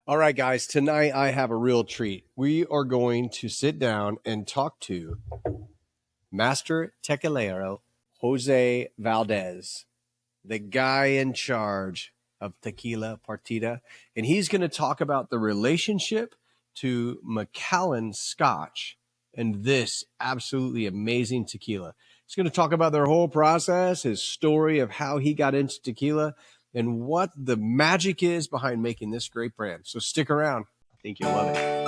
All right, guys, tonight I have a real treat. We are going to sit down and talk to Master Tequilero José Valdez, the guy in charge of Tequila Partida. And he's going to talk about the relationship to Macallan Scotch and this absolutely amazing tequila. He's going to talk about their whole process, his story of how he got into tequila, and what the magic is behind making this great brand. So stick around. I think you'll love it.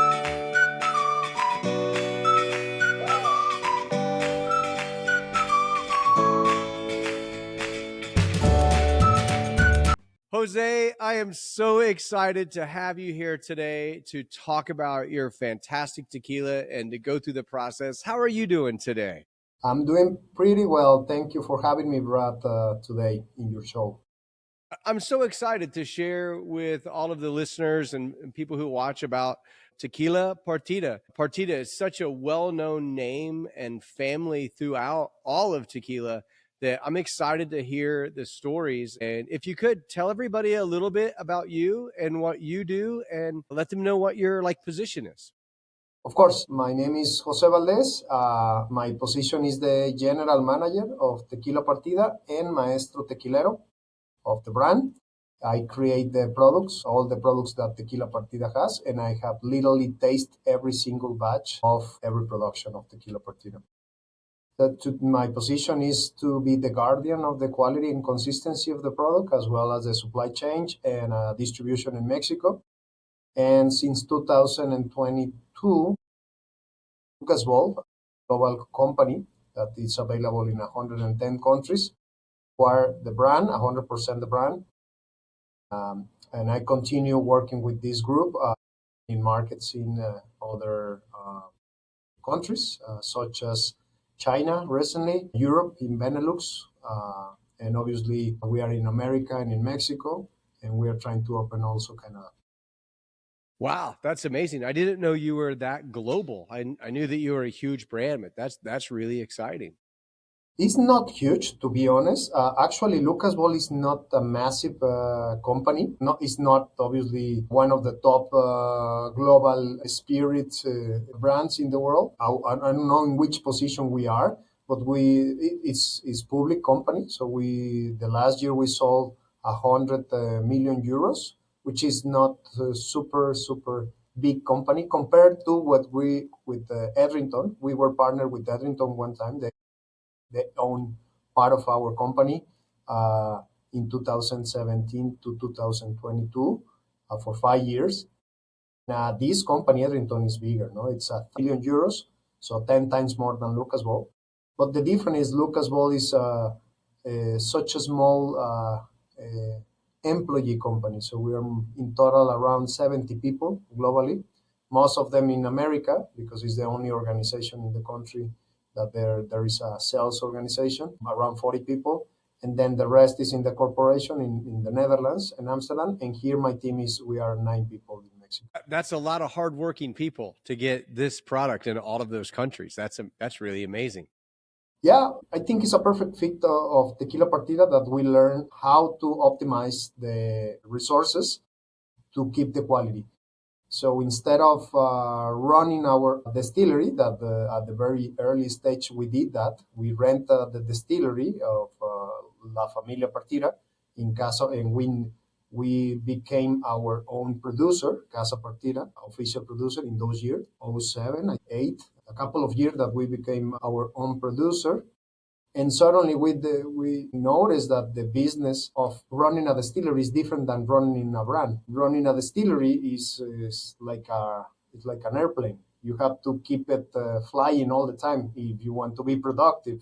Jose, I am so excited to have you here today to talk about your fantastic tequila and to go through the process. How are you doing today? I'm doing pretty well. Thank you for having me, Brad, today in your show. I'm so excited to share with all of the listeners and people who watch about Tequila Partida. Partida is such a well known name and family throughout all of tequila that I'm excited to hear the stories. And if you could tell everybody a little bit about you and what you do and let them know what your position is. Of course, my name is José Valdez. My position is the general manager of Tequila Partida and Maestro Tequilero of the brand. I create the products, all the products that Tequila Partida has, and I have literally tasted every single batch of every production of Tequila Partida. My position is to be the guardian of the quality and consistency of the product, as well as the supply chain and distribution in Mexico. And since 2022, Lucas Wolf, global company that is available in 110 countries, acquired the brand, 100% the brand. And I continue working with this group in markets in other countries, such as China recently, Europe in Benelux, and obviously we are in America and in Mexico, and we are trying to open also Canada. Wow, that's amazing. I didn't know you were that global. I knew that you were a huge brand, but that's really exciting. It's not huge, to be honest. Actually, Lucas Ball is not a massive company. No, it's not obviously one of the top global spirit brands in the world. I don't know in which position we are, but it's public company. So the last year we sold 100 million euros, which is not super big company compared to what we with Edrington. We were partnered with Edrington one time. They own part of our company in 2017 to 2022 for 5 years. This company, Edrington, is bigger. No, it's €1 billion, so 10 times more than Lucas Ball. But the difference is Lucas Ball is such a small employee company. So we are in total around 70 people globally, most of them in America, because it's the only organization in the country that there is a sales organization, around 40 people. And then the rest is in the corporation in the Netherlands and Amsterdam. And here my team we are 9 people in Mexico. That's a lot of hardworking people to get this product in all of those countries. That's really amazing. Yeah, I think it's a perfect fit of Tequila Partida that we learn how to optimize the resources to keep the quality. So instead of running our distillery, that at the very early stage we did that, we rent the distillery of La Familia Partida in Casa, and we became our own producer, Casa Partida, official producer in those years, 07, 08, a couple of years that we became our own producer. And suddenly we noticed that the business of running a distillery is different than running a brand. Running a distillery is it's like an airplane. You have to keep it flying all the time if you want to be productive.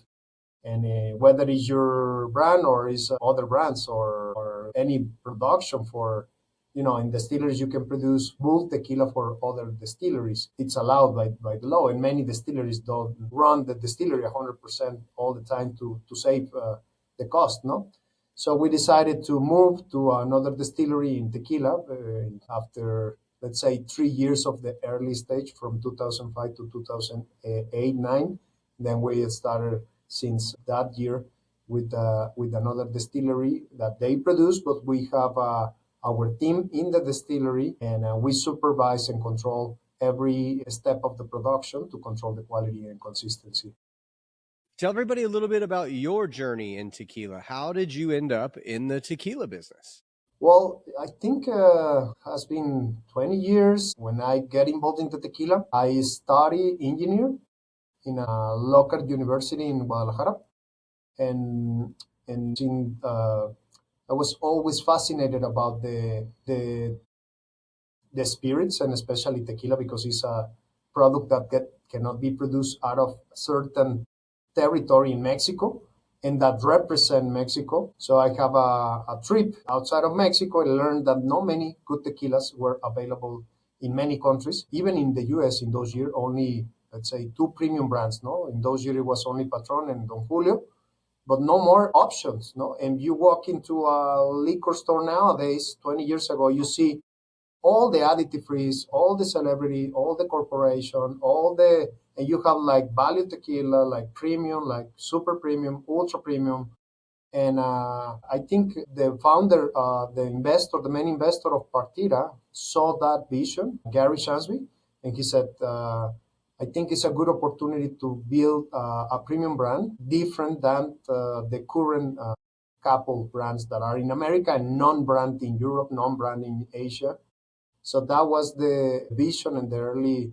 And whether it's your brand or is other brands or any production for, in distilleries, you can produce bulk tequila for other distilleries. It's allowed by the law, and many distilleries don't run the distillery 100% all the time to save the cost, no? So we decided to move to another distillery in tequila after, let's say, 3 years of the early stage from 2005 to 2008, 9. Then we started since that year with another distillery that they produce, but we have our team in the distillery, and we supervise and control every step of the production to control the quality and consistency. Tell everybody a little bit about your journey in tequila. How did you end up in the tequila business? Well, I think has been 20 years when I get involved in the tequila. I study engineer in a local university in Guadalajara, and I was always fascinated about the spirits and especially tequila because it's a product that cannot be produced out of certain territory in Mexico and that represent Mexico. So I have a trip outside of Mexico and learned that not many good tequilas were available in many countries. Even in the US in those years, only, let's say, two premium brands. No, in those years it was only Patron and Don Julio, but no more options. No, and you walk into a liquor store nowadays, 20 years ago, you see all the additive-frees, all the celebrity, all the corporation, and you have like value tequila, like premium, like super premium, ultra premium. And I think the founder, the main investor of Partida, saw that vision, Gary Shansby, and he said, I think it's a good opportunity to build a premium brand different than the current couple brands that are in America and non-brand in Europe, non-brand in Asia. So that was the vision and the early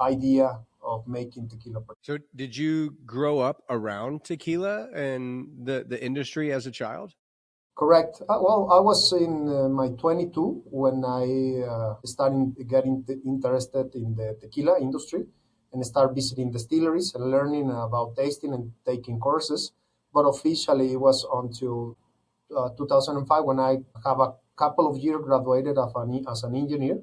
idea of making tequila. So did you grow up around tequila and the industry as a child? Correct. Well, I was in my 22 when I started getting interested in the tequila industry and start visiting distilleries and learning about tasting and taking courses. But officially, it was until 2005 when I have a couple of years graduated as an engineer,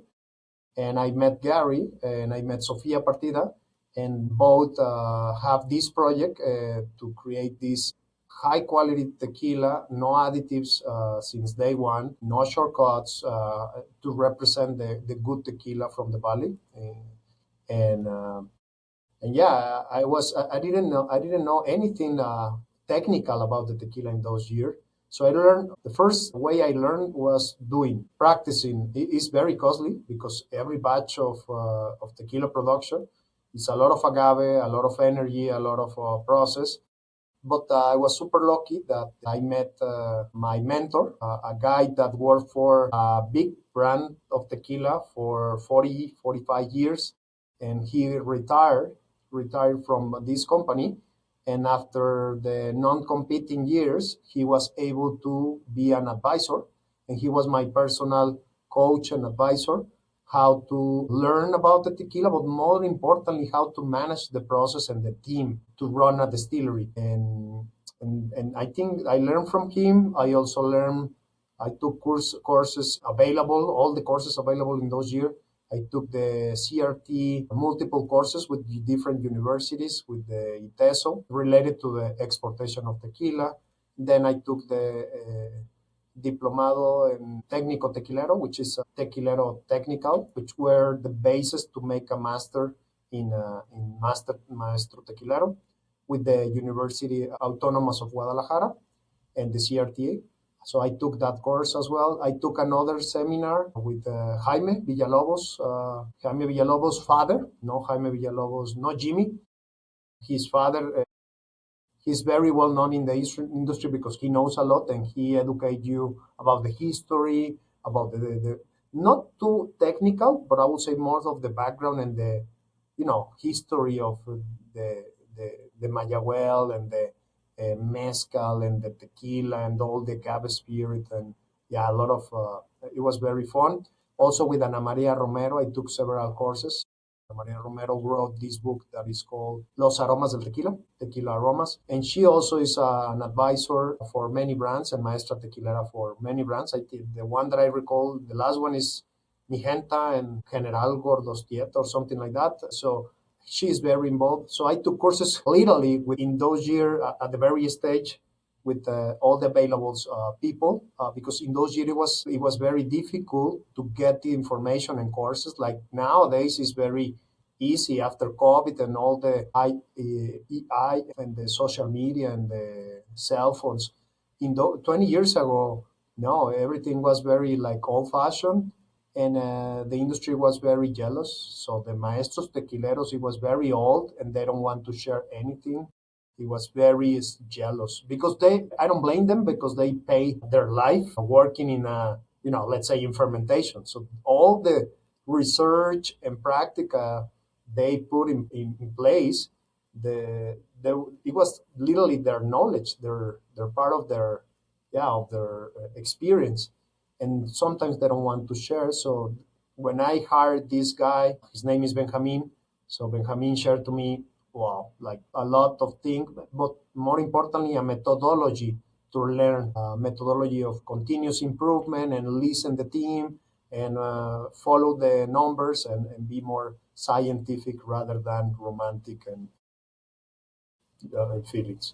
and I met Gary and I met Sofia Partida, and both have this project to create this high quality tequila, no additives since day one, no shortcuts to represent the good tequila from the valley. And and yeah, I didn't know anything technical about the tequila in those years. So I learned the first way I learned was doing practicing. It is very costly because every batch of tequila production is a lot of agave, a lot of energy, a lot of process. But I was super lucky that I met my mentor, a guy that worked for a big brand of tequila for 40, 45 years. And he retired from this company. And after the non-competing years, he was able to be an advisor. And he was my personal coach and advisor, how to learn about the tequila, but more importantly, how to manage the process and the team to run a distillery. And I think I learned from him. I also learned, I took courses available, all the courses available in those years. I took the CRT multiple courses with different universities, with the ITESO, related to the exportation of tequila. Then I took the Diplomado en Técnico Tequilero, which is a Tequilero Technical, which were the basis to make a master in Maestro Tequilero with the University Autonomous of Guadalajara and the CRTA. So I took that course as well. I took another seminar with Jaime Villalobos' father, no Jaime Villalobos, no Jimmy. His father, he's very well known in the industry because he knows a lot and he educates you about the history, about the not too technical, but I would say more of the background and the, history of the Mayahuel and the mezcal and the tequila and all the agave spirit. And yeah, a lot of, it was very fun. Also with Ana Maria Romero, I took several courses. Ana Maria Romero wrote this book that is called Los Aromas del Tequila, Tequila Aromas. And she also is an advisor for many brands and Maestra Tequilera for many brands. I think the one that I recall, the last one is Mijenta and General Gordostiet or something like that. So she is very involved. So I took courses literally in those years at the very stage with all the available people because in those years it was very difficult to get the information and courses. Like nowadays, it's very easy after COVID and all the AI and the social media and the cell phones. 20 years ago, No, everything was very like old fashioned, and the industry was very jealous. So the maestros tequileros, it was very old, and they don't want to share anything. He was very jealous because I don't blame them because they pay their life working in a, let's say in fermentation. So all the research and practica they put in place, it was literally their knowledge, their part of their, of their experience. And sometimes they don't want to share. So when I hired this guy, his name is Benjamin. So Benjamin shared to me, well, like a lot of things, but more importantly, a methodology to learn, a methodology of continuous improvement and listen the team and follow the numbers and be more scientific rather than romantic and feelings.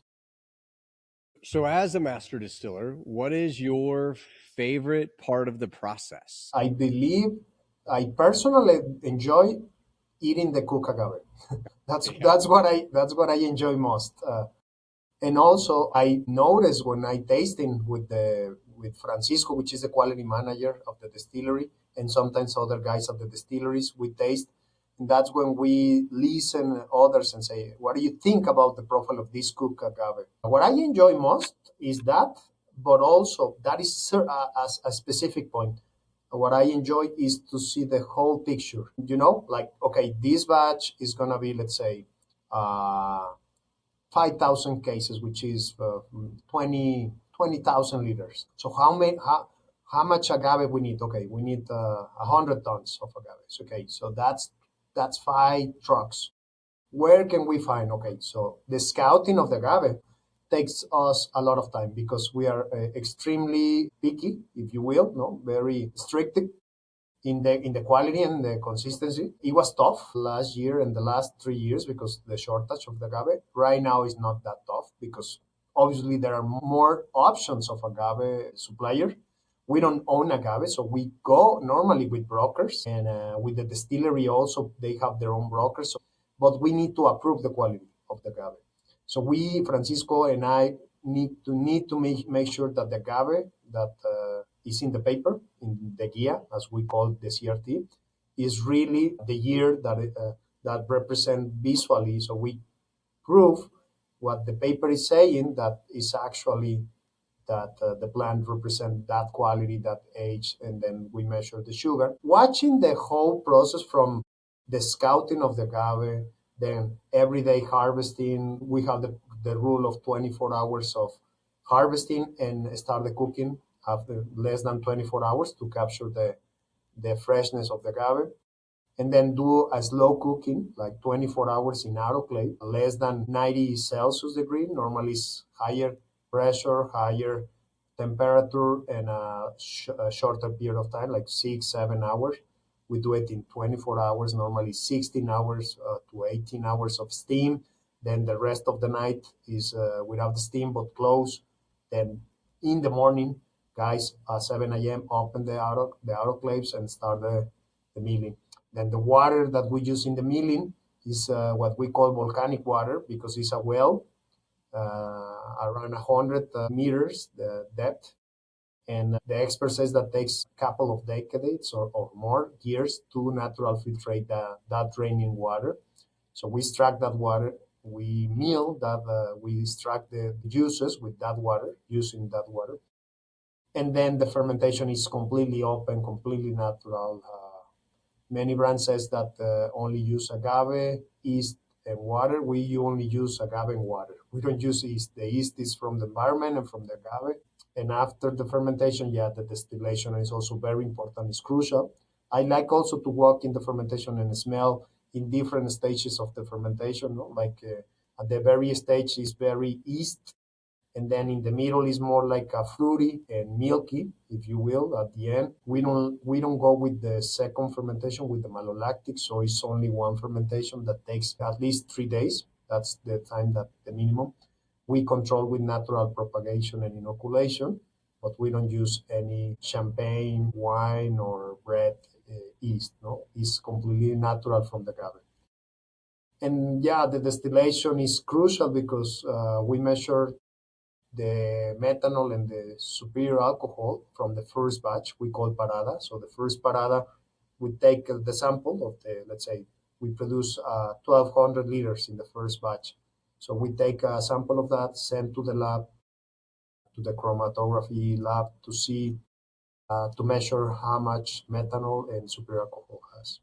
So, as a master distiller, what is your favorite part of the process? I believe I personally enjoy eating the cook agave. Yeah. That's what I enjoy most. And also, I noticed when I tasting with Francisco, which is the quality manager of the distillery, and sometimes other guys of the distilleries, we taste. And that's when we listen others and say, "What do you think about the profile of this cook agave?" What I enjoy most is that, but also that is a specific point. What I enjoy is to see the whole picture. Like, okay, this batch is gonna be, let's say, uh, 5,000 cases, which is 20,000 liters. So how much agave we need? Okay, we need 100 tons of agaves. Okay, so that's 5 trucks. Where can we find? Okay, so the scouting of the agave takes us a lot of time because we are extremely picky, if you will, no, very strict in the quality and the consistency. It was tough last year and the last 3 years because the shortage of the agave. Right now is not that tough because obviously there are more options of agave supplier. We don't own agave, so we go normally with brokers and with the distillery also they have their own brokers. But we need to approve the quality of the agave. So we, Francisco and I, need to make sure that the agave that is in the paper, in the guia, as we call the CRT, is really the year that represent visually. So we prove what the paper is saying that is actually that the plant represent that quality, that age, and then we measure the sugar. Watching the whole process from the scouting of the agave, then everyday harvesting, we have the rule of 24 hours of harvesting and start the cooking after less than 24 hours to capture the freshness of the agave and then do a slow cooking, like 24 hours in autoclave, less than 90 Celsius degree. Normally, it's higher pressure, higher temperature, and a shorter period of time, like 6, 7 hours. We do it in 24 hours, normally 16 hours to 18 hours of steam. Then the rest of the night is without the steam but close. Then in the morning, guys, at 7 a.m., open the autoclaves and start the milling. Then the water that we use in the milling is what we call volcanic water because it's a well around 100 meters the depth. And the expert says that takes a couple of decades or more years to natural filtrate that draining water. So we extract that water, we mill that, we extract the juices with that water, using that water. And then the fermentation is completely open, completely natural. Many brands says that only use agave, yeast, and water. We only use agave and water. We don't use yeast. The yeast is from the environment and from the agave. And after the fermentation, yeah, the distillation is also very important. It's crucial. I like also to walk in the fermentation and smell in different stages of the fermentation. No? Like at the very stage is very yeast, and then in the middle is more like a fruity and milky, if you will. At the end, we don't go with the second fermentation with the malolactic, so it's only one fermentation that takes at least 3 days. That's the time that the minimum. We control with natural propagation and inoculation, but we don't use any champagne, wine, or bread yeast. No, it's completely natural from the agave. And yeah, the distillation is crucial because we measure the methanol and the superior alcohol from the first batch we call parada. So the first parada, we take the sample of the, let's say, we produce 1,200 liters in the first batch. So we take a sample of that, send to the lab, to the chromatography lab to see, to measure how much methanol and superior alcohol has.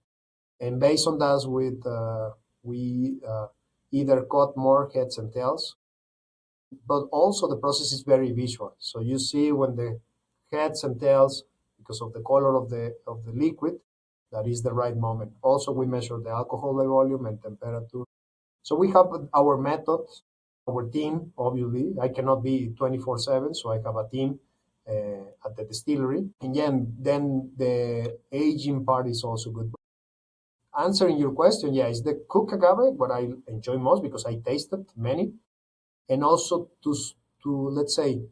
And based on that, we either cut more heads and tails, but also the process is very visual. So you see when the heads and tails, because of the color of the liquid, that is the right moment. Also, we measure the alcohol volume and temperature. So we have our methods, our team. Obviously, I cannot be 24/7, so I have a team at the distillery. And yeah, then the aging part is also good. Answering your question, yeah, is the cook agave what I enjoy most because I tasted many, and also to let's say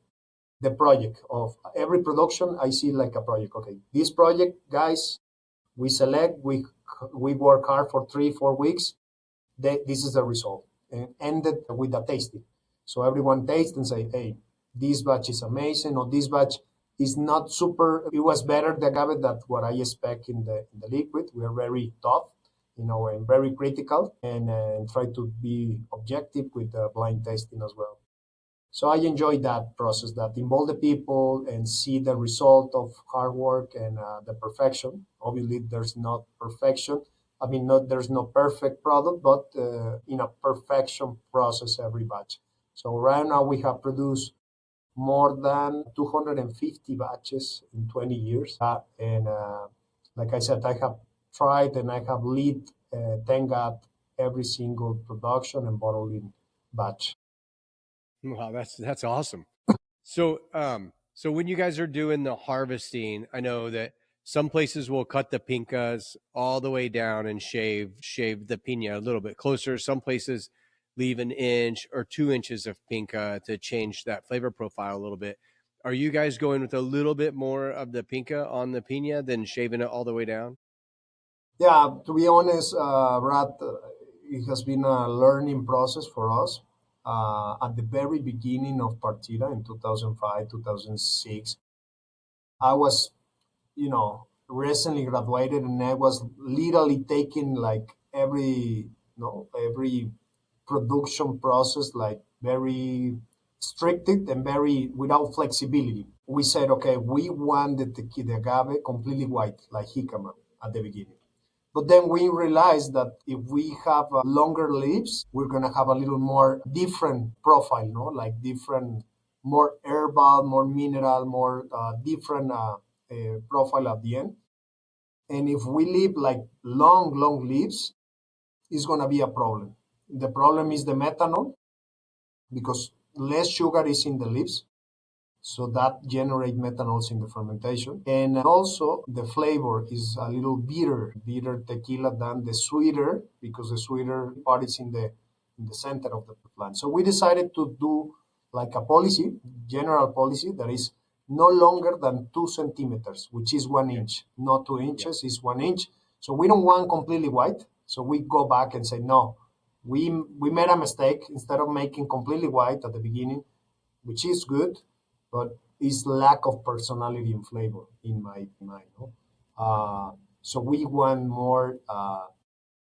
the project of every production I see like a project. Okay, this project, guys, we select, we work hard for 3-4 weeks. This is the result, and ended with a tasting. So everyone tastes and say, hey, this batch is amazing, or this batch is not super. It was better the agave than what I expect in the liquid. We are very tough, and very critical, and try to be objective with the blind tasting as well. So I enjoy that process that involve the people and see the result of hard work and the perfection. Obviously, there's not perfection. I mean, there's no perfect product, but in a perfection process every batch. So right now we have produced more than 250 batches in 20 years. And like I said, I have tried and I have lead, thank God, every single production and bottling batch. Wow, that's awesome. So, so when you guys are doing the harvesting, I know that some places will cut the pincas all the way down and shave the pina a little bit closer. Some places leave an inch or 2 inches of pinca to change that flavor profile a little bit. Are you guys going with a little bit more of the pinca on the pina than shaving it all the way down? Yeah, to be honest, Brad, it has been a learning process for us. At the very beginning of Partida in 2005, 2006, I was, recently graduated and I was literally taking like every production process like very stricted and very without flexibility. We said, okay, we want the agave completely white, like jicama at the beginning. But then we realized that if we have longer leaves, we're gonna have a little more different profile, no? Like different, more herbal, more mineral, more different profile at the end. And if we leave like long leaves, it's gonna be a problem. The problem is the methanol because less sugar is in the leaves, so that generate methanols in the fermentation. And also the flavor is a little bitter tequila than the sweeter, because the sweeter part is in the center of the plant. So we decided to do like a policy, general policy, that is no longer than 2 centimeters, which is 1 inch, not 2 inches, is 1 inch. So we don't want completely white. So we go back and say, no, we made a mistake. Instead of making completely white at the beginning, which is good, but is lack of personality and flavor in my mind. No? So we want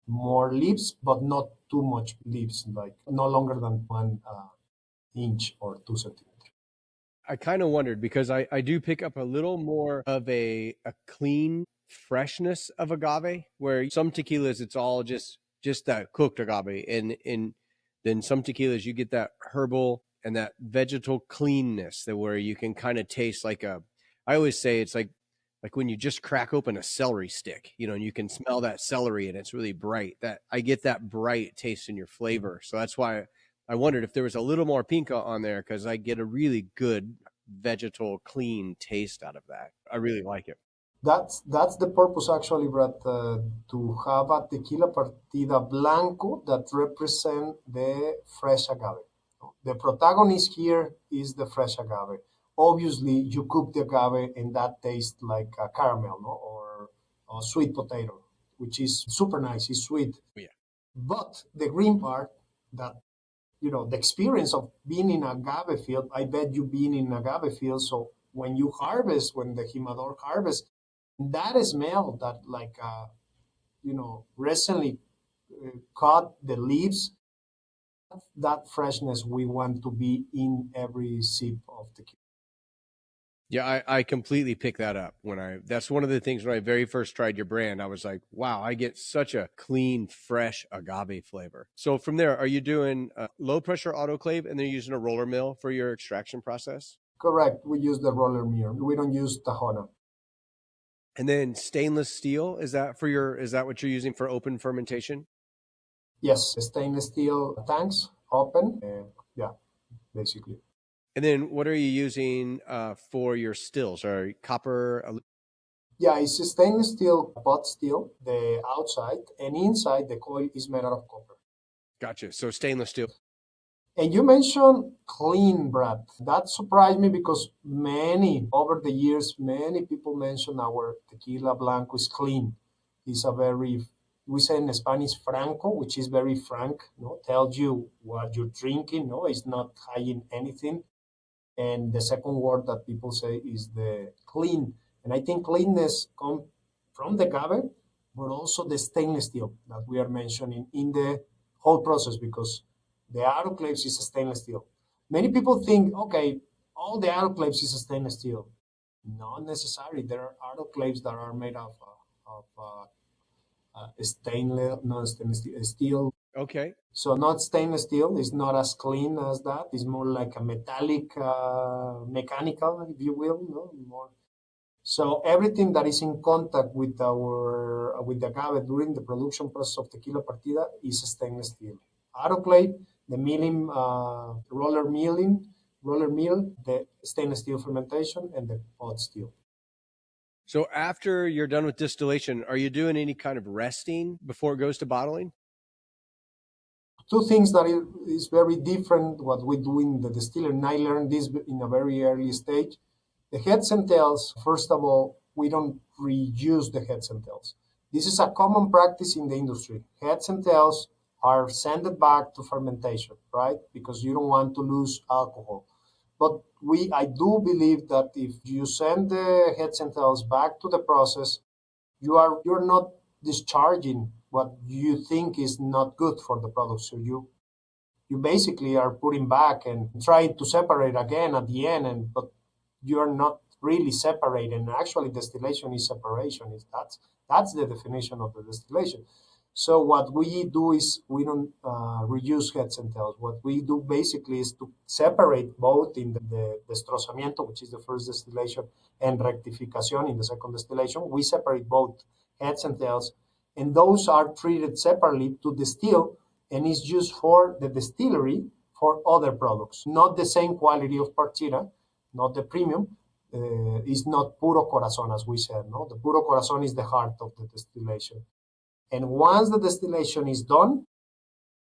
more leaves, but not too much leaves, like no longer than 1 inch or 2 centimeters. I kind of wondered because I do pick up a little more of a clean freshness of agave, where some tequilas it's all just that cooked agave, and then some tequilas you get that herbal and that vegetal cleanness that where you can kind of taste like a. I always say it's like when you just crack open a celery stick, and you can smell that celery and it's really bright. That I get that bright taste in your flavor, so that's why I wondered if there was a little more pinka on there because I get a really good vegetal clean taste out of that. I really like it. That's the purpose actually, Brad, to have a tequila partida blanco that represent the fresh agave. The protagonist here is the fresh agave. Obviously, you cook the agave and that tastes like a caramel, no? or sweet potato, which is super nice. It's sweet. Yeah. But the green part, that the experience of being in agave field. I bet you've been in agave field. So when you harvest, when the jimador harvest, that smell that like recently cut the leaves, that freshness we want to be in every sip of tequila. Yeah, I completely pick that up that's one of the things when I very first tried your brand. I was like, wow, I get such a clean, fresh agave flavor. So from there, are you doing low pressure autoclave and then using a roller mill for your extraction process? Correct. We use the roller mirror. We don't use Tahona. And then stainless steel, is that what you're using for open fermentation? Yes, stainless steel tanks, open. Yeah, basically. And then what are you using for your stills? Are copper? Yeah, it's a stainless steel pot steel, the outside, and inside the coil is made out of copper. Gotcha. So stainless steel. And you mentioned clean, Brad. That surprised me because over the years, many people mention our tequila Blanco is clean. It's a very, we say in Spanish, franco, which is very frank, tells you what you're drinking, it's not hiding anything. And the second word that people say is the clean. And I think cleanness comes from the agave, but also the stainless steel that we are mentioning in the whole process because the autoclaves is a stainless steel. Many people think, okay, all the autoclaves is a stainless steel. Not necessarily. There are autoclaves that are made of stainless, non-stainless steel. Okay. So not stainless steel is not as clean as that. It's more like a metallic, mechanical, if you will, no more. So everything that is in contact with the agave during the production process of tequila partida is stainless steel. Autoclave, the roller mill, the stainless steel fermentation, and the pot steel. So after you're done with distillation, are you doing any kind of resting before it goes to bottling? Two things that is very different what we do in the distiller, and I learned this in a very early stage. The heads and tails, first of all, we don't reuse the heads and tails. This is a common practice in the industry. Heads and tails are sent back to fermentation, right? Because you don't want to lose alcohol. But I do believe that if you send the heads and tails back to the process, you're not discharging what you think is not good for the product. So you basically are putting back and trying to separate again at the end, but you're not really separating. Actually, distillation is separation. That's the definition of the distillation. So what we do is we don't reuse heads and tails. What we do basically is to separate both in the destrozamiento, which is the first distillation, and rectificación in the second distillation. We separate both heads and tails, and those are treated separately to distill, and is used for the distillery for other products. Not the same quality of Partida, not the premium. Is not puro corazon, as we said. No, the puro corazon is the heart of the distillation. And once the distillation is done,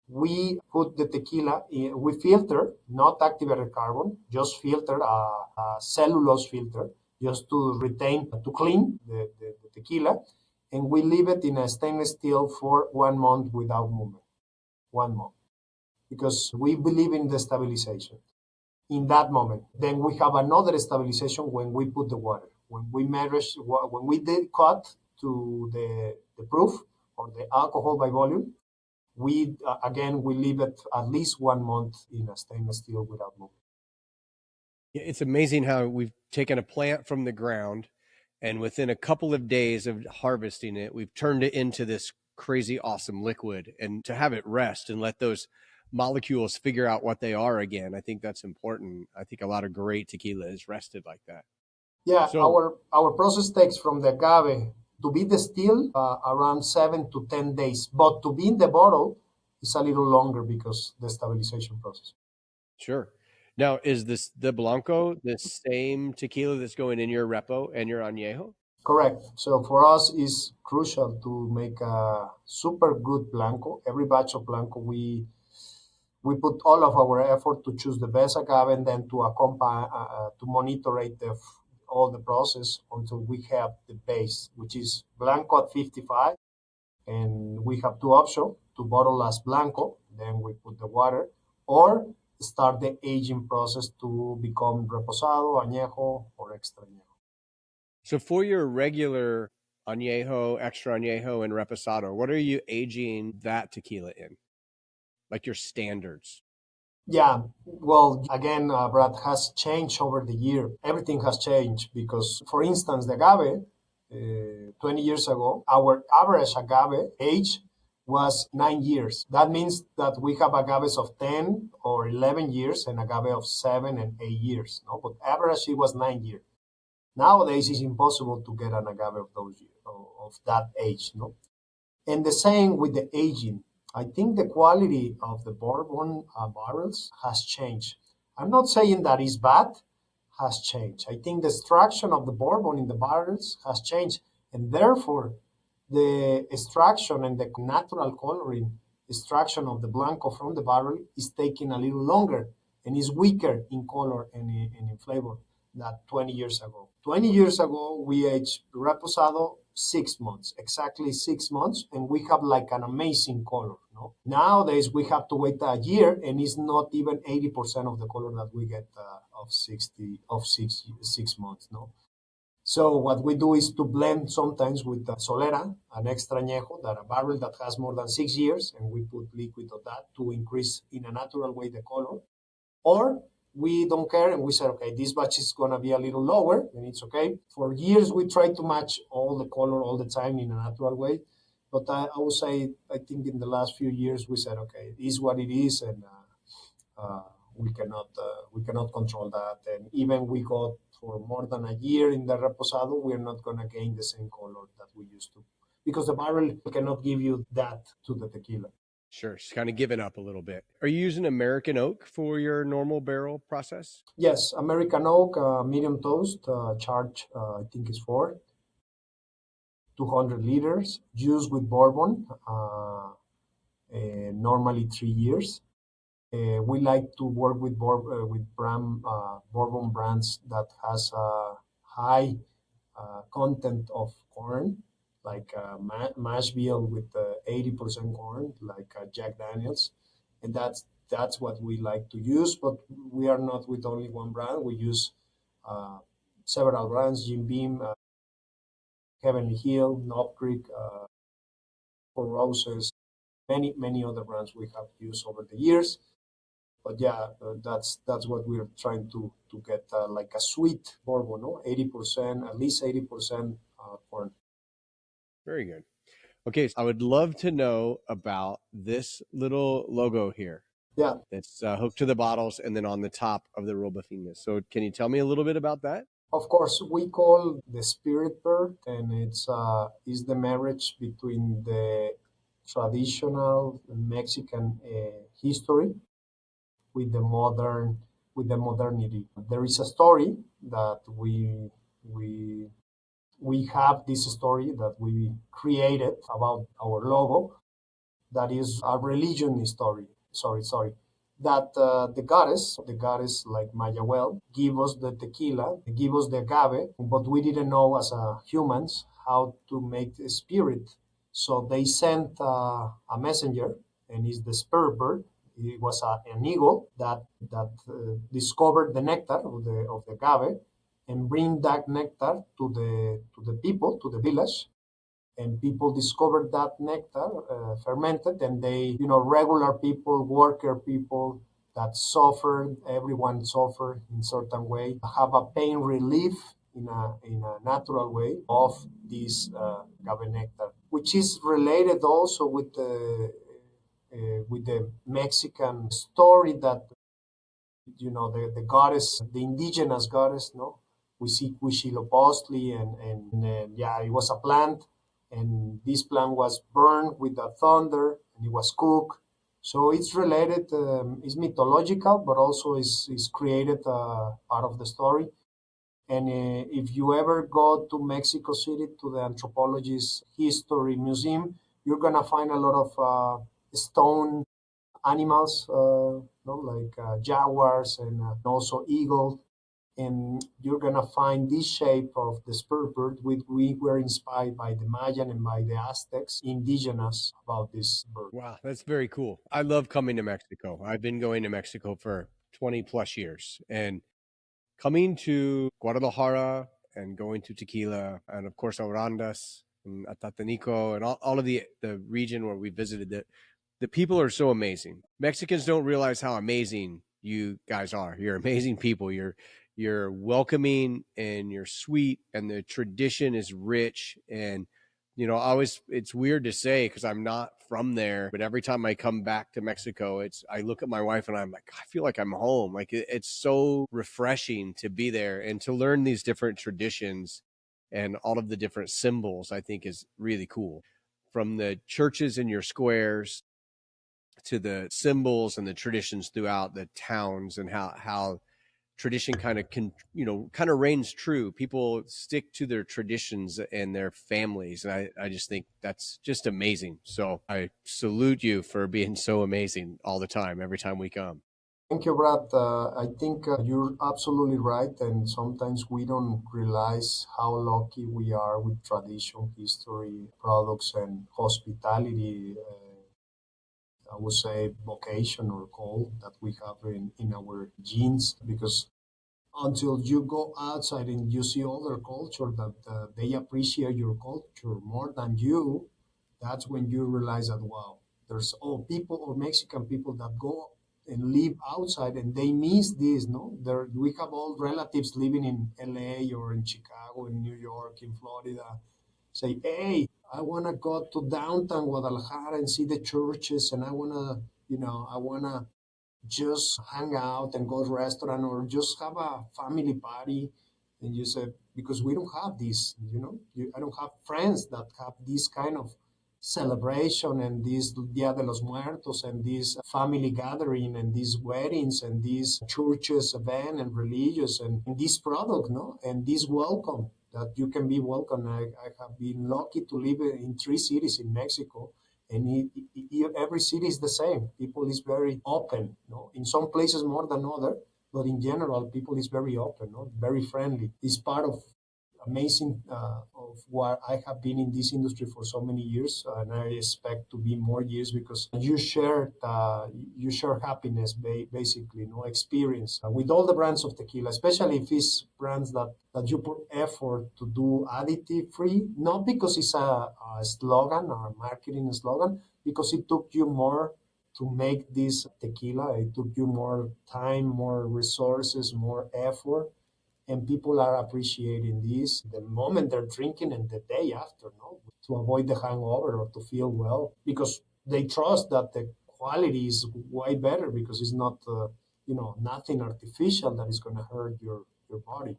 we put the tequila in, we filter, not activated carbon, just filter a cellulose filter, just to retain, to clean the tequila. And we leave it in a stainless steel for 1 month without movement. 1 month. Because we believe in the stabilization in that moment. Then we have another stabilization when we put the water. When we measure, when we did cut to the proof or the alcohol by volume, we again we leave it at least 1 month in a stainless steel without movement. It's amazing how we've taken a plant from the ground and within a couple of days of harvesting it, we've turned it into this crazy awesome liquid. And to have it rest and let those molecules figure out what they are again, I think that's important. I think a lot of great tequila is rested like that. Yeah, So our process takes from the agave to be distilled around 7 to 10 days, but to be in the bottle is a little longer because the stabilization process. sure. Now, is this the Blanco the same tequila that's going in your repo and your añejo? Correct. So for us, it's crucial to make a super good blanco. Every batch of blanco, we put all of our effort to choose the best agave and then to accompany to monitor all the process until we have the base, which is blanco at 55, and we have two options: to bottle as blanco, then we put the water, or start the aging process to become reposado, añejo, or extra añejo. So for your regular añejo, extra añejo, and reposado, what are you aging that tequila in? Like your standards? Yeah, well, again, Brad, has changed over the year. Everything has changed because, for instance, the agave, 20 years ago, our average agave age was 9 years. That means that we have agaves of 10 or 11 years and agave of 7 and 8 years. No, but average it was 9 years. Nowadays, it's impossible to get an agave of those years, of that age. No, and the same with the aging. I think the quality of the bourbon barrels has changed. I'm not saying that it's bad, has changed. I think the extraction of the bourbon in the barrels has changed, and therefore the extraction and the natural coloring extraction of the Blanco from the barrel is taking a little longer and is weaker in color and in flavor than 20 years ago. 20 years ago, we aged Reposado 6 months, exactly 6 months, and we have like an amazing color. No? Nowadays, we have to wait a year, and it's not even 80% of the color that we get of 6 months. No, so what we do is to blend sometimes with Solera, an extra añejo, that a barrel that has more than 6 years, and we put liquid of that to increase in a natural way the color. Or we don't care and we say, okay, this batch is gonna be a little lower, and it's okay. For years we try to match all the color all the time in a natural way, but I would say I think in the last few years we said, okay, it is what it is, and uh, we cannot control that. And even we got for more than a year in the reposado, we're not gonna gain the same color that we used to, because the barrel cannot give you that to the tequila. Sure, it's kind of giving up a little bit. Are you using American oak for your normal barrel process? Yes, American oak, medium toast, charge I think is for 200 liters, used with bourbon, normally 3 years. We like to work with bourbon brands that has a high content of corn, like mash bill with 80% corn, like Jack Daniels, and that's what we like to use. But we are not with only one brand. We use uh, several brands: Jim Beam, Heavenly Hill, Knob Creek, Four Roses, many other brands we have used over the years. But yeah, that's what we're trying to get, like a sweet bourbon, no, 80%, at least 80% corn. Very good. Okay, so I would love to know about this little logo here Yeah, that's hooked to the bottles and then on the top of the Roblofino. So can you tell me a little bit about that? of course, we call the spirit bird, and it's is the marriage between the traditional Mexican history with the modernity. There is a story that we we have this story that we created about our logo, that is a religion story. Sorry. That the goddess like Mayahuel, give us the tequila, give us the agave, but we didn't know as humans how to make the spirit. So they sent a messenger, and it's the spirit bird. It was an eagle that discovered the nectar of the agave and bring that nectar to the people, to the village, and people discovered that nectar fermented, and they, regular people, worker people that suffered, everyone suffered in certain way, have a pain relief in a natural way of this agave nectar, which is related also with the Mexican story that, the goddess, the indigenous goddess, no, we see Huitzilopochtli, and yeah, it was a plant, and this plant was burned with the thunder, and it was cooked. So it's related, it's mythological, but also is created part of the story. And if you ever go to Mexico City to the Anthropologist History Museum, you're gonna find a lot of stone animals, like jaguars and also eagles. and you're gonna find this shape of the spur bird. We were inspired by the Mayan and by the Aztecs, indigenous about this bird. Wow, that's very cool. I love coming to Mexico. I've been going to Mexico for 20 plus years, and coming to Guadalajara and going to Tequila and of course Orandas and Atatanico and all of the region where we visited, the people are so amazing. Mexicans don't realize how amazing you guys are. You're amazing people. You're welcoming and you're sweet, and the tradition is rich. And always, it's weird to say because I'm not from there, but every time I come back to Mexico, I look at my wife and I'm like, I feel like I'm home. Like it's so refreshing to be there and to learn these different traditions and all of the different symbols. I think is really cool, from the churches in your squares to the symbols and the traditions throughout the towns, and how tradition kind of reigns true. People stick to their traditions and their families, and I just think that's just amazing. So I salute you for being so amazing all the time, every time we come. Thank you, Brad. I think you're absolutely right, and sometimes we don't realize how lucky we are with tradition, history, products, and hospitality. I would say vocation or call that we have in our genes, because until you go outside and you see other culture that they appreciate your culture more than you, that's when you realize that wow, there's people or Mexican people that go and live outside and they miss this. No, there we have all relatives living in LA or in Chicago, in New York, in Florida. Say, hey, I want to go to downtown Guadalajara and see the churches, and I wanna just hang out and go to a restaurant or just have a family party. And you say, because we don't have this, I don't have friends that have this kind of celebration and this Dia de los Muertos and this family gathering and these weddings and these churches event and religious and this product, no, and this welcome that you can be welcome. I have been lucky to live in 3 cities in Mexico, and every city is the same. People is very open, no? In some places more than other, but in general, people is very open, no? Very friendly. It's part of amazing of what I have been in this industry for so many years, and I expect to be more years because you share happiness, basically, no experience with all the brands of tequila, especially if it's brands that you put effort to do additive free, not because it's a slogan or a marketing slogan, because it took you more to make this tequila. It took you more time, more resources, more effort, and people are appreciating this the moment they're drinking and the day after, no, to avoid the hangover or to feel well, because they trust that the quality is way better because it's not nothing artificial that is going to hurt your body.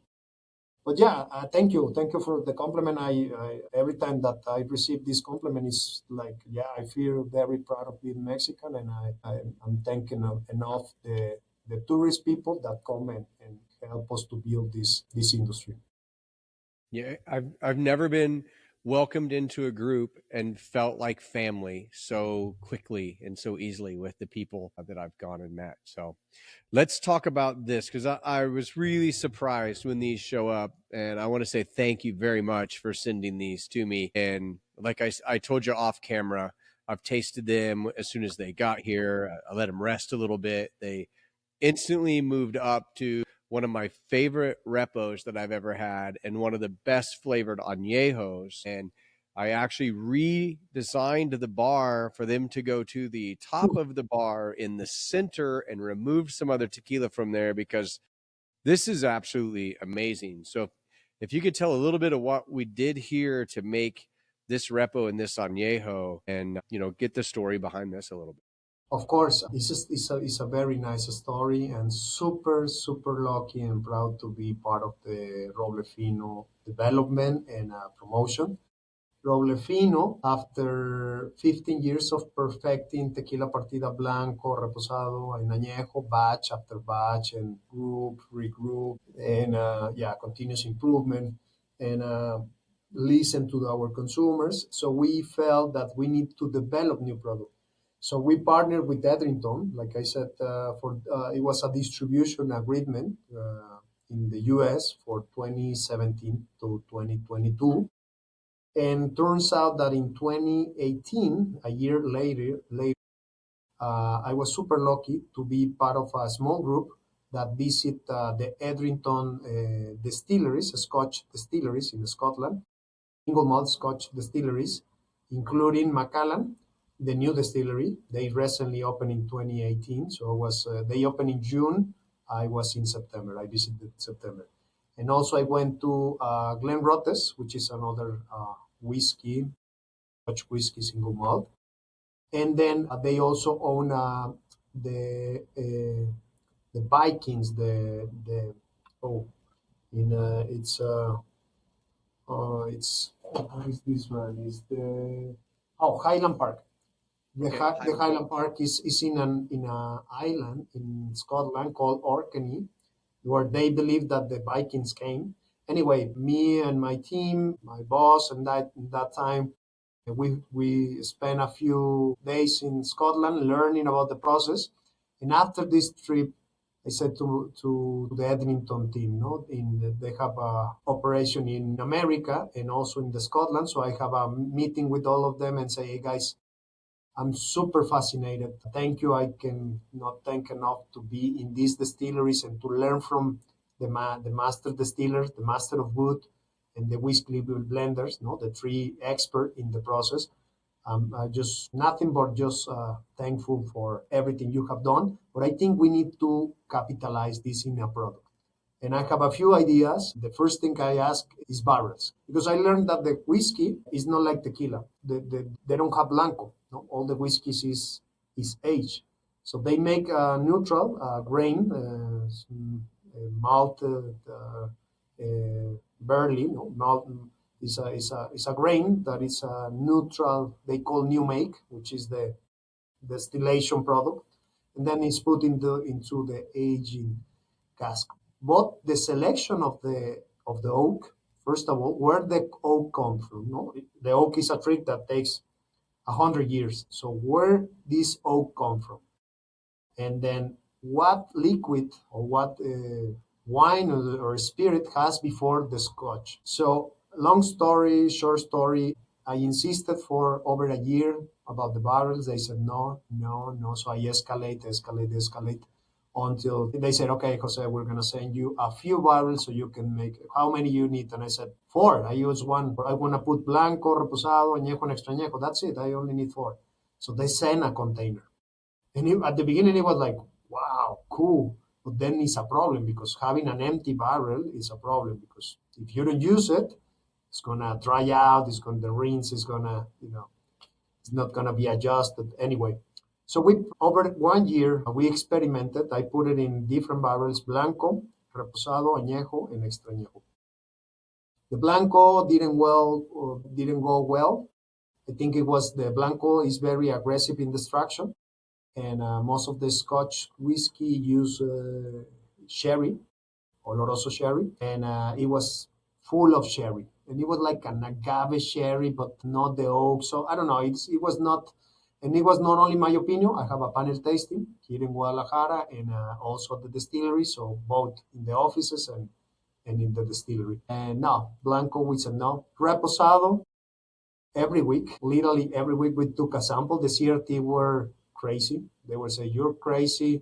But yeah, thank you for the compliment. I every time that I receive this compliment, it's like, yeah, I feel very proud of being Mexican, and I'm thanking enough the tourist people that come and help us to build this industry. Yeah, I've never been welcomed into a group and felt like family so quickly and so easily with the people that I've gone and met. So let's talk about this, because I was really surprised when these show up, and I want to say thank you very much for sending these to me. And like I told you off camera, I've tasted them as soon as they got here. I let them rest a little bit. They instantly moved up to one of my favorite repos that I've ever had and one of the best flavored añejos. And I actually redesigned the bar for them to go to the top of the bar in the center and remove some other tequila from there, because this is absolutely amazing. So if you could tell a little bit of what we did here to make this repo and this añejo, and get the story behind this a little bit. Of course, it's a very nice story, and super, super lucky and proud to be part of the Roblofino development and promotion. Roblofino, after 15 years of perfecting Tequila Partida Blanco, Reposado, and Añejo, batch after batch, and group, regroup, and yeah, continuous improvement, and listen to our consumers. So we felt that we need to develop new products. So we partnered with Edrington, like I said, for it was a distribution agreement. in the US for 2017 to 2022. And turns out that in 2018, a year later, I was super lucky to be part of a small group that visit the Edrington distilleries, Scotch distilleries in Scotland, single malt Scotch distilleries, including Macallan, the new distillery. They recently opened in 2018. So they opened in June. I was in September. I visited September. And also I went to Glenrothes, which is another whiskey, Scotch whiskey single malt. And then they also own the Vikings, the oh, in it's what is this one? Is the Highland Park. Okay, The Highland Park. Highland Park is in an island in Scotland called Orkney, where they believe that the Vikings came. Anyway, me and my team, my boss, and that time we spent a few days in Scotland learning about the process. And after this trip, I said to the Edmonton team, no, they have a operation in America and also in the Scotland. So I have a meeting with all of them and say, hey guys, I'm super fascinated. Thank you. I can not thank enough to be in these distilleries and to learn from the master distillers, the master of wood, and the whiskey blenders, no, the three expert in the process. Just nothing but just thankful for everything you have done. But I think we need to capitalize this in a product. And I have a few ideas. The first thing I ask is barrels, because I learned that the whiskey is not like tequila. They don't have Blanco. No? All the whiskeys is aged. So they make a neutral grain, malt, barley. No? Malt is a grain that is a neutral, they call new make, which is the distillation product. And then it's put into the aging cask. But the selection of the oak, first of all, where the oak comes from. No, the oak is a tree that takes 100 years. So where this oak come from, and then what liquid or what wine or spirit has before the scotch. So long story, short story, I insisted for over a year about the barrels. They said no, no, no. So I escalate until they said, okay, Jose, we're gonna send you a few barrels so you can make how many you need. And I said, four. I use one. I wanna put Blanco, Reposado, Añejo, and Extra Añejo. That's it. I only need four. So they sent a container. And at the beginning, it was like, wow, cool. But then it's a problem because having an empty barrel is a problem because if you don't use it, it's gonna dry out. The rinse is gonna, it's not gonna be adjusted anyway. So we over 1 year we experimented. I put it in different barrels: Blanco, Reposado, Añejo, and Extra Añejo. The Blanco didn't go well. I think it was the Blanco is very aggressive in destruction, and most of the Scotch whiskey use sherry, Oloroso sherry, and it was full of sherry, and it was like an agave sherry, but not the oak. So I don't know. It was not, and it was not only my opinion. I have a panel tasting here in Guadalajara and also at the distillery, so both in the offices and in the distillery. And no, Blanco, we said no. Reposado, every week, literally every week, we took a sample. The CRT were crazy. They were saying, "You're crazy.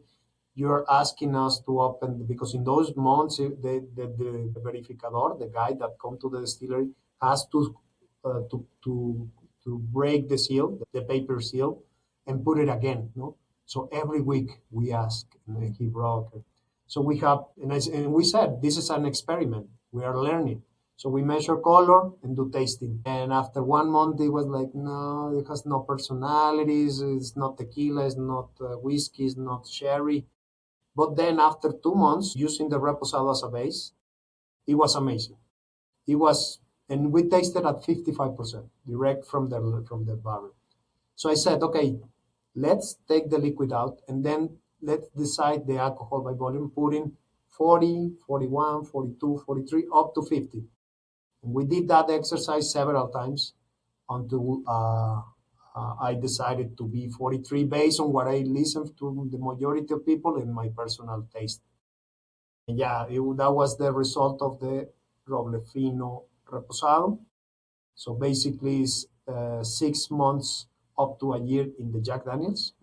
You're asking us to open," because in those months, the verificador, the guy that come to the distillery, has uh, to to to break the seal, the paper seal, and put it again. No, so every week we ask, and he broke it. So we have, and we said, this is an experiment. We are learning. So we measure color and do tasting. And after 1 month, it was like, no, it has no personalities. It's not tequila. It's not whiskey. It's not sherry. But then after 2 months, using the reposado as a base, it was amazing. It was, and we tasted at 55% direct from the barrel. So I said, okay, let's take the liquid out and then let's decide the alcohol by volume, putting 40, 41, 42, 43, up to 50. And we did that exercise several times until I decided to be 43 based on what I listened to the majority of people and my personal taste. And yeah, that was the result of the Roblofino Reposado. So basically, it's 6 months up to a year in the Jack Daniels.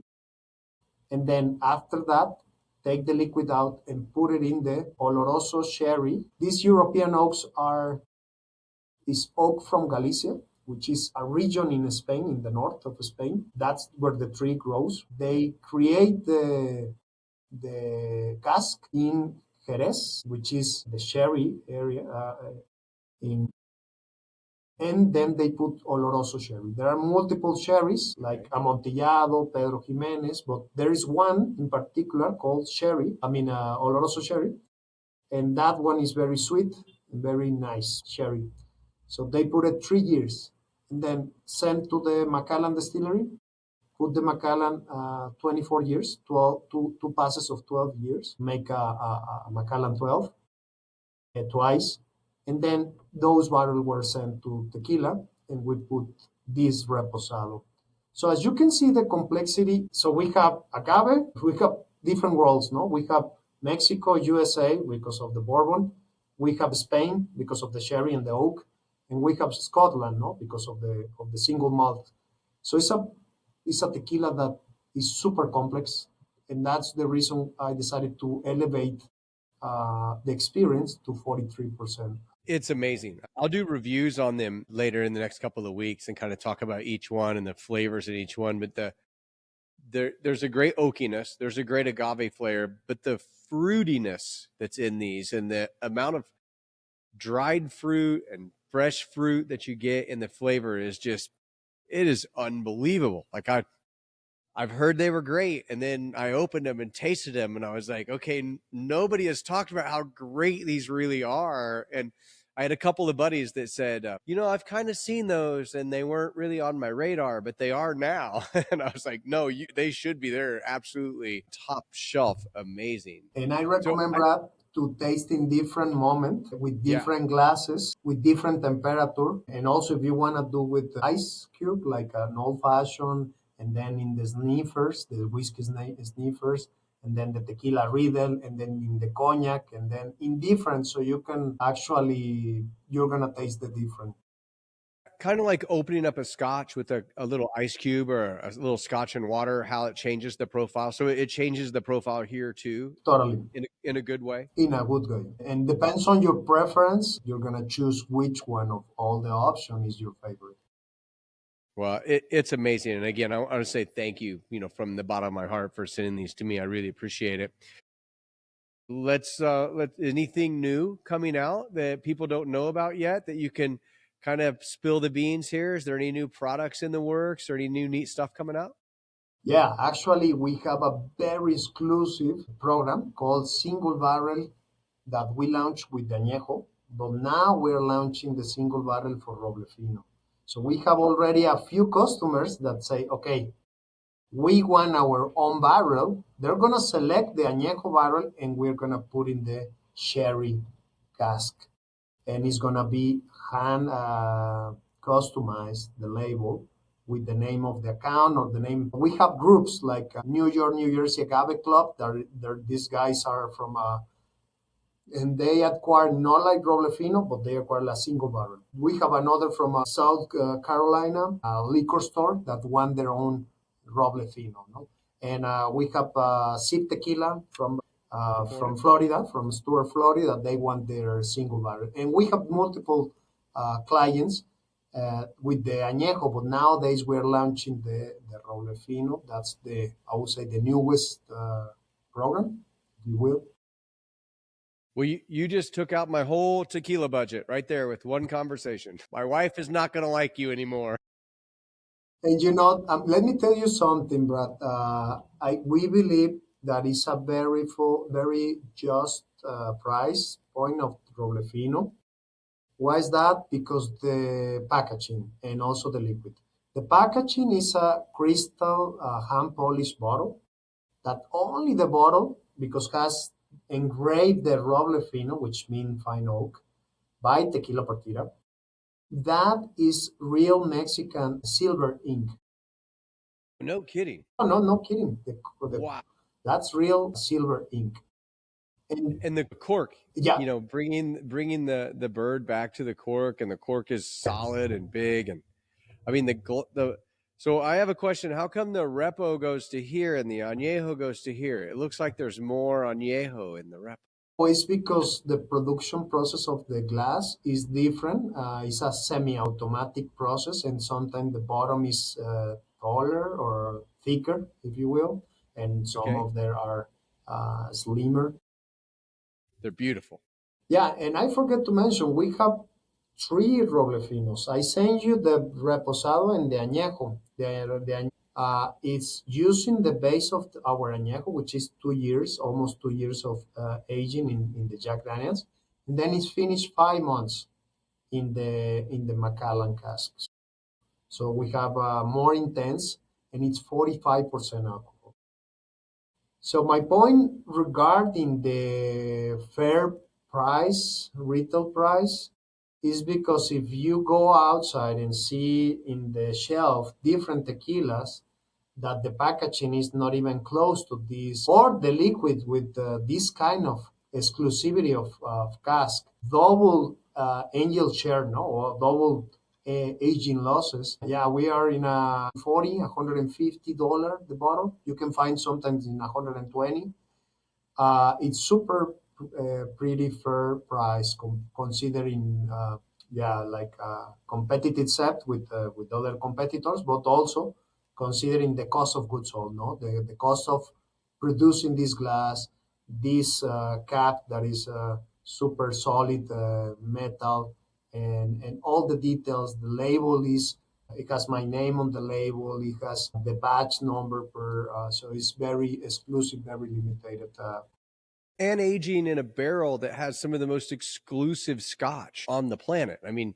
And then after that, take the liquid out and put it in the Oloroso sherry. These European oaks are this oak from Galicia, which is a region in Spain, in the north of Spain. That's where the tree grows. They create the cask in Jerez, which is the sherry area in and then they put Oloroso sherry. There are multiple sherries like Amontillado, Pedro Jimenez, but there is one in particular called Oloroso sherry, and that one is very sweet and very nice sherry. So they put it 3 years and then sent to the Macallan distillery, put the Macallan 24 years, two passes of 12 years, make a Macallan 12 twice. And then those barrels were sent to Tequila, and we put this reposado. So as you can see, the complexity. So we have agave, we have different worlds, no? We have Mexico, USA because of the bourbon. We have Spain because of the sherry and the oak, and we have Scotland, no, because of the single malt. So it's a tequila that is super complex, and that's the reason I decided to elevate the experience to 43%. It's amazing. I'll do reviews on them later in the next couple of weeks and kind of talk about each one and the flavors in each one. But there's a great oakiness, there's a great agave flavor, but the fruitiness that's in these and the amount of dried fruit and fresh fruit that you get in the flavor is just, it is unbelievable. Like I've heard they were great, and then I opened them and tasted them, and I was like, okay, nobody has talked about how great these really are. And I had a couple of buddies that said, I've kind of seen those, and they weren't really on my radar, but they are now. And I was like, no, they should be. They're absolutely top shelf amazing. And I So recommend Brad to taste in different moment with different glasses, with different temperature. And also if you want to do with ice cube, like an old fashioned, and then in the sniffers, the whiskey sniffers, and then the tequila riddle, and then in the cognac, and then in different, so you can actually, you're going to taste the different. kind of like opening up a scotch with a little ice cube or a little scotch and water, how it changes the profile. So it changes the profile here too, Totally. in a good way. In a good way. And depends on your preference, you're going to choose which one of all the options is your favorite. Well, it's amazing. And again, I want to say thank you, from the bottom of my heart for sending these to me. I really appreciate it. Let anything new coming out that people don't know about yet that you can kind of spill the beans here? Is there any new products in the works or any new neat stuff coming out? Yeah, actually, we have a very exclusive program called Single Barrel that we launched with the Añejo, but now we're launching the single barrel for Roblofino. So we have already a few customers that say, okay, we want our own barrel. They're going to select the Añejo barrel and we're going to put in the sherry cask. And it's going to be hand customized, the label, with the name of the account or the name. We have groups like New York, New Jersey Agave Club. These guys are from and they acquire not like Roblofino, but they acquire a single barrel. We have another from South Carolina, a liquor store that want their own Roblofino. No? And we have Sip Tequila from Florida, from Stuart, Florida. They want their single barrel. And we have multiple clients with the Añejo, but nowadays we're launching the Roblofino. That's I would say, the newest program, if you will. Well, you just took out my whole tequila budget right there with one conversation. My wife is not going to like you anymore. And let me tell you something, Brad. We believe that is a very just price point of Roblofino. Why is that? Because the packaging and also the liquid. The packaging is a crystal hand polished bottle that only the bottle, because has engraved the Roblofino, which means fine oak, by Tequila Partida. That is real Mexican silver ink. No kidding. Oh, no, no kidding. Wow. That's real silver ink. And the cork, yeah, bringing the bird back to the cork, and the cork is solid and big, and I mean the. So I have a question: how come the repo goes to here and the añejo goes to here? It looks like there's more añejo in the repo. it's because the production process of the glass is different. It's a semi-automatic process, and sometimes the bottom is taller or thicker, if you will, and some Okay, of them are slimmer. they're beautiful. Yeah, and I forget to mention, we have three Roblefinos. I sent you the Reposado and the Añejo. It's using the base of our Añejo, which is 2 years, almost 2 years of aging in the Jack Daniels. And then it's finished 5 months in the Macallan casks. So we have more intense, and it's 45% alcohol. So my point regarding the fair price, retail price, is because if you go outside and see in the shelf different tequilas, that the packaging is not even close to this, or the liquid with this kind of exclusivity of cask, double angel share, no, or double aging losses. Yeah, we are in a 40, $150 the bottle. You can find sometimes in 120. It's super pretty fair price considering yeah, like competitive set with other competitors, but also considering the cost of goods sold, no, the cost of producing this glass, this cap that is super solid metal, and all the details. The label is, it has my name on the label. It has the batch number per, so it's very exclusive, very limited. And aging in a barrel that has some of the most exclusive scotch on the planet. I mean,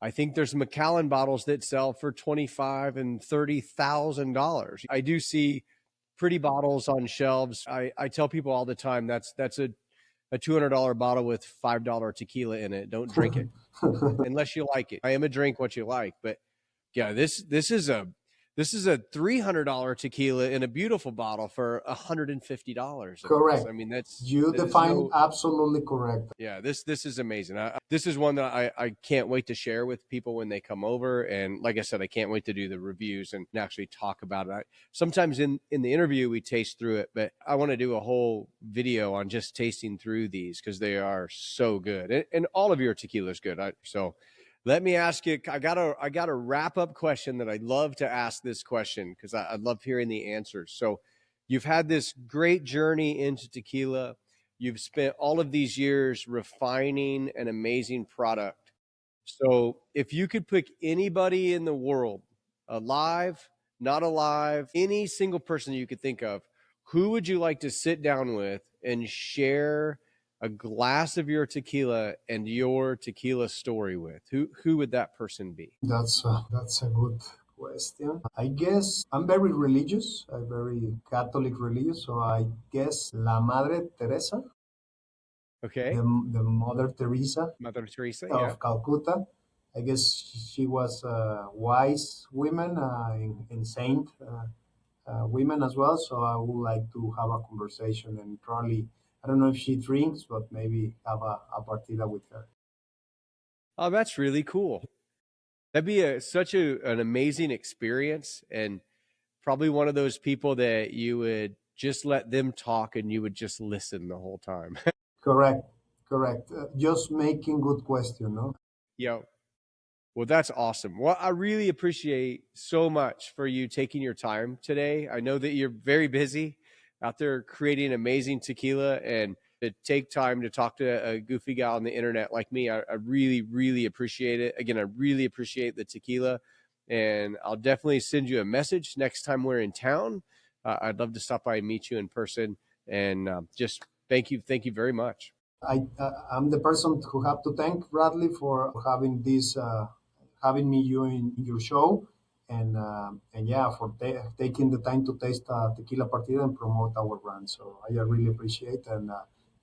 I think there's Macallan bottles that sell for $25,000 and $30,000. I do see pretty bottles on shelves. I tell people all the time that's a $200 bottle with $5 tequila in it. Don't drink it unless you like it. I am a drink what you like, but yeah, this is a $300 tequila in a beautiful bottle for $150 of this. Correct. I mean, You there's define no. absolutely correct. Yeah, this is amazing. This is one that I can't wait to share with people when they come over. And like I said, I can't wait to do the reviews and actually talk about it. Sometimes in the interview we taste through it, but I want to do a whole video on just tasting through these because they are so good, and all of your tequila is good. So let me ask you. I got a wrap up question that I'd love to ask this question because I love hearing the answers. So you've had this great journey into tequila. You've spent all of these years refining an amazing product. So, if you could pick anybody in the world, alive, not alive, any single person you could think of, who would you like to sit down with and share a glass of your tequila and your tequila story with? Who would that person be? That's a good question. I guess I'm very religious. I'm very Catholic religious, so I guess La Madre Teresa, the Okay, the Mother Teresa Mother Teresa. Yeah. of Calcutta. I guess she was a wise woman and saint women as well. So I would like to have a conversation and probably, I don't know if she drinks, but maybe have a partida with her. Oh, that's really cool. That'd be an amazing experience, and probably one of those people that you would just let them talk and you would just listen the whole time. Correct, correct. Just making good question, no? Yeah. Well, that's awesome. Well, I really appreciate so much for you taking your time today. I know that you're very busy out there creating amazing tequila, and to take time to talk to a goofy guy on the internet like me, I really, really appreciate it. Again, I really appreciate the tequila, and I'll definitely send you a message next time we're in town. I'd love to stop by and meet you in person, and just thank you very much. I'm the person who have to thank Bradley for having this, having me you in your show, and yeah, for taking the time to taste Tequila Partida and promote our brand. So I really appreciate, and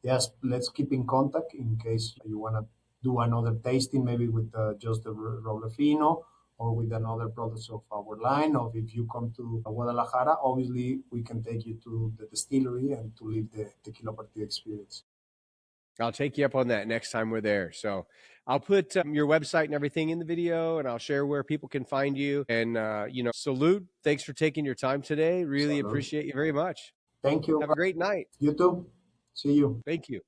yes, let's keep in contact in case you wanna do another tasting, maybe with just the Roblofino or with another products of our line. Or if you come to Guadalajara, obviously we can take you to the distillery and to live the Tequila Partida experience. I'll take you up on that next time we're there. So I'll put your website and everything in the video, and I'll share where people can find you. And, salute. Thanks for taking your time today. Really Salud. appreciate you very much. Thank you. Have a great night. You too. See you. Thank you.